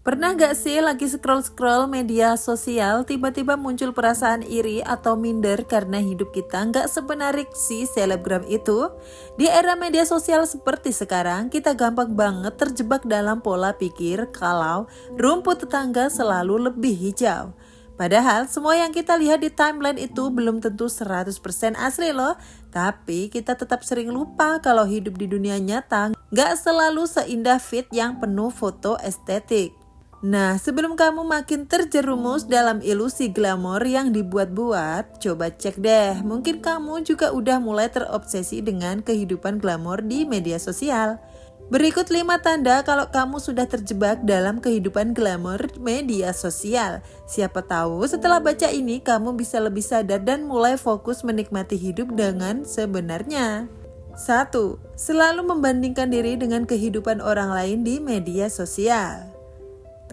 Pernah gak sih lagi scroll-scroll media sosial tiba-tiba muncul perasaan iri atau minder karena hidup kita gak semenarik si selebgram itu? Di era media sosial seperti sekarang, kita gampang banget terjebak dalam pola pikir kalau rumput tetangga selalu lebih hijau. Padahal semua yang kita lihat di timeline itu belum tentu 100% asli loh. Tapi kita tetap sering lupa kalau hidup di dunia nyata gak selalu seindah feed yang penuh foto estetik. Nah, sebelum kamu makin terjerumus dalam ilusi glamor yang dibuat-buat, coba cek deh, mungkin kamu juga udah mulai terobsesi dengan kehidupan glamor di media sosial. Berikut 5 tanda kalau kamu sudah terjebak dalam kehidupan glamor media sosial. Siapa tahu setelah baca ini kamu bisa lebih sadar dan mulai fokus menikmati hidup dengan sebenarnya. 1. Selalu membandingkan diri dengan kehidupan orang lain di media sosial.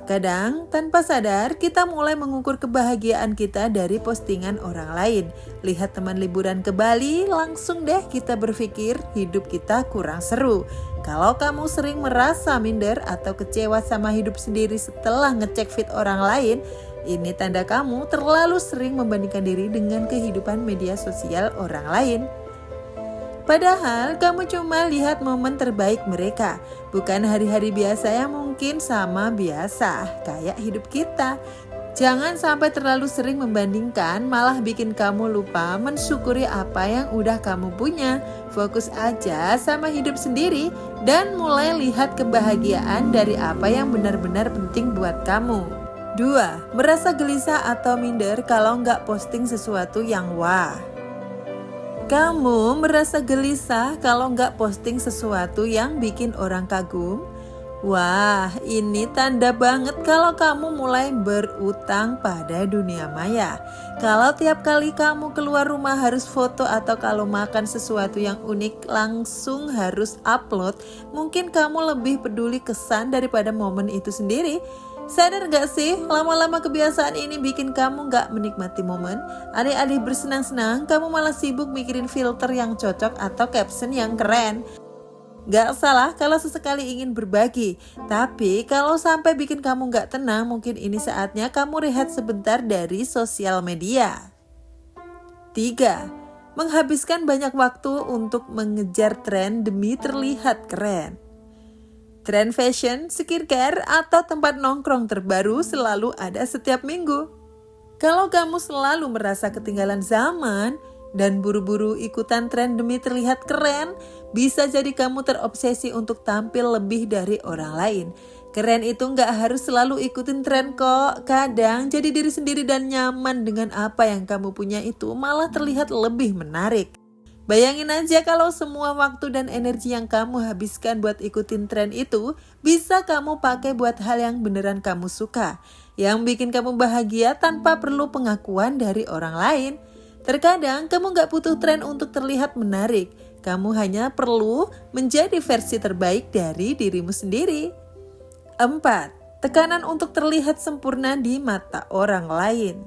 Kadang, tanpa sadar, kita mulai mengukur kebahagiaan kita dari postingan orang lain. Lihat teman liburan ke Bali, langsung deh kita berpikir hidup kita kurang seru. Kalau kamu sering merasa minder atau kecewa sama hidup sendiri setelah ngecek feed orang lain, ini tanda kamu terlalu sering membandingkan diri dengan kehidupan media sosial orang lain. Padahal kamu cuma lihat momen terbaik mereka, bukan hari-hari biasa yang mungkin sama biasa, kayak hidup kita. Jangan sampai terlalu sering membandingkan, malah bikin kamu lupa mensyukuri apa yang udah kamu punya. Fokus aja sama hidup sendiri dan mulai lihat kebahagiaan dari apa yang benar-benar penting buat kamu. 2. Merasa gelisah atau minder kalau nggak posting sesuatu yang wah. Kamu merasa gelisah kalau nggak posting sesuatu yang bikin orang kagum? Wah, ini tanda banget kalau kamu mulai berutang pada dunia maya. Kalau tiap kali kamu keluar rumah harus foto atau kalau makan sesuatu yang unik langsung harus upload, mungkin kamu lebih peduli kesan daripada momen itu sendiri. Sadar gak sih, lama-lama kebiasaan ini bikin kamu gak menikmati momen. Alih-alih bersenang-senang, kamu malah sibuk mikirin filter yang cocok atau caption yang keren. Gak salah kalau sesekali ingin berbagi, tapi kalau sampai bikin kamu gak tenang, mungkin ini saatnya kamu rehat sebentar dari sosial media. 3. Menghabiskan banyak waktu untuk mengejar tren demi terlihat keren. Tren fashion, skincare, atau tempat nongkrong terbaru selalu ada setiap minggu. Kalau kamu selalu merasa ketinggalan zaman dan buru-buru ikutan tren demi terlihat keren, bisa jadi kamu terobsesi untuk tampil lebih dari orang lain. Keren itu gak harus selalu ikutin tren kok. Kadang jadi diri sendiri dan nyaman dengan apa yang kamu punya itu malah terlihat lebih menarik. Bayangin aja kalau semua waktu dan energi yang kamu habiskan buat ikutin tren itu bisa kamu pakai buat hal yang beneran kamu suka, yang bikin kamu bahagia tanpa perlu pengakuan dari orang lain. Terkadang kamu gak butuh tren untuk terlihat menarik, kamu hanya perlu menjadi versi terbaik dari dirimu sendiri. 4. Tekanan untuk terlihat sempurna di mata orang lain.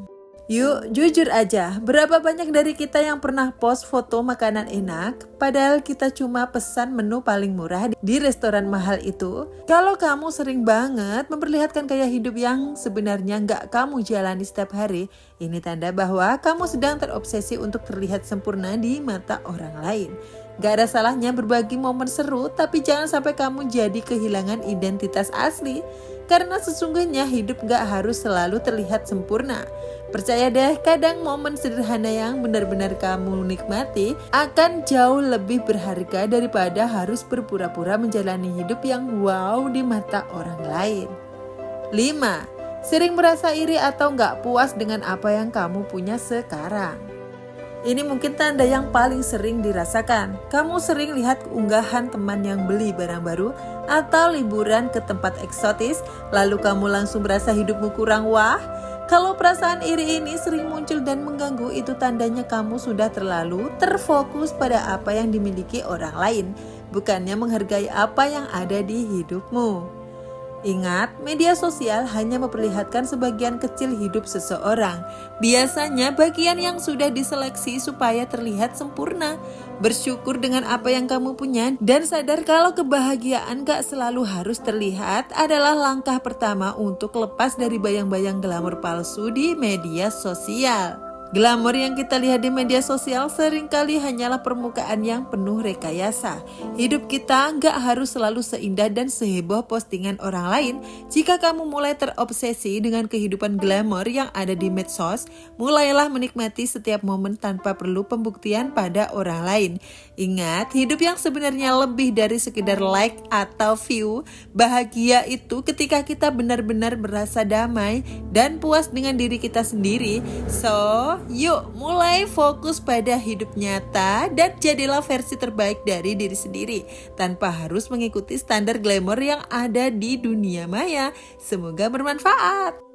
Yuk, jujur aja, berapa banyak dari kita yang pernah post foto makanan enak, padahal kita cuma pesan menu paling murah di restoran mahal itu? Kalau kamu sering banget memperlihatkan gaya hidup yang sebenarnya nggak kamu jalani setiap hari, ini tanda bahwa kamu sedang terobsesi untuk terlihat sempurna di mata orang lain. Gak ada salahnya berbagi momen seru, tapi jangan sampai kamu jadi kehilangan identitas asli. Karena sesungguhnya hidup gak harus selalu terlihat sempurna. Percaya deh, kadang momen sederhana yang benar-benar kamu nikmati akan jauh lebih berharga daripada harus berpura-pura menjalani hidup yang wow di mata orang lain. 5. Sering merasa iri atau gak puas dengan apa yang kamu punya sekarang. Ini mungkin tanda yang paling sering dirasakan. Kamu sering lihat unggahan teman yang beli barang baru atau liburan ke tempat eksotis, lalu kamu langsung merasa hidupmu kurang wah. Kalau perasaan iri ini sering muncul dan mengganggu, itu tandanya kamu sudah terlalu terfokus pada apa yang dimiliki orang lain, bukannya menghargai apa yang ada di hidupmu. Ingat, media sosial hanya memperlihatkan sebagian kecil hidup seseorang. Biasanya bagian yang sudah diseleksi supaya terlihat sempurna. Bersyukur dengan apa yang kamu punya dan sadar kalau kebahagiaan gak selalu harus terlihat adalah langkah pertama untuk lepas dari bayang-bayang glamor palsu di media sosial. Glamor yang kita lihat di media sosial seringkali hanyalah permukaan yang penuh rekayasa. Hidup kita nggak harus selalu seindah dan seheboh postingan orang lain. Jika kamu mulai terobsesi dengan kehidupan glamor yang ada di medsos, mulailah menikmati setiap momen tanpa perlu pembuktian pada orang lain. Ingat, hidup yang sebenarnya lebih dari sekedar like atau view. Bahagia itu ketika kita benar-benar merasa damai dan puas dengan diri kita sendiri. Yuk mulai fokus pada hidup nyata dan jadilah versi terbaik dari diri sendiri tanpa harus mengikuti standar glamor yang ada di dunia maya. Semoga bermanfaat.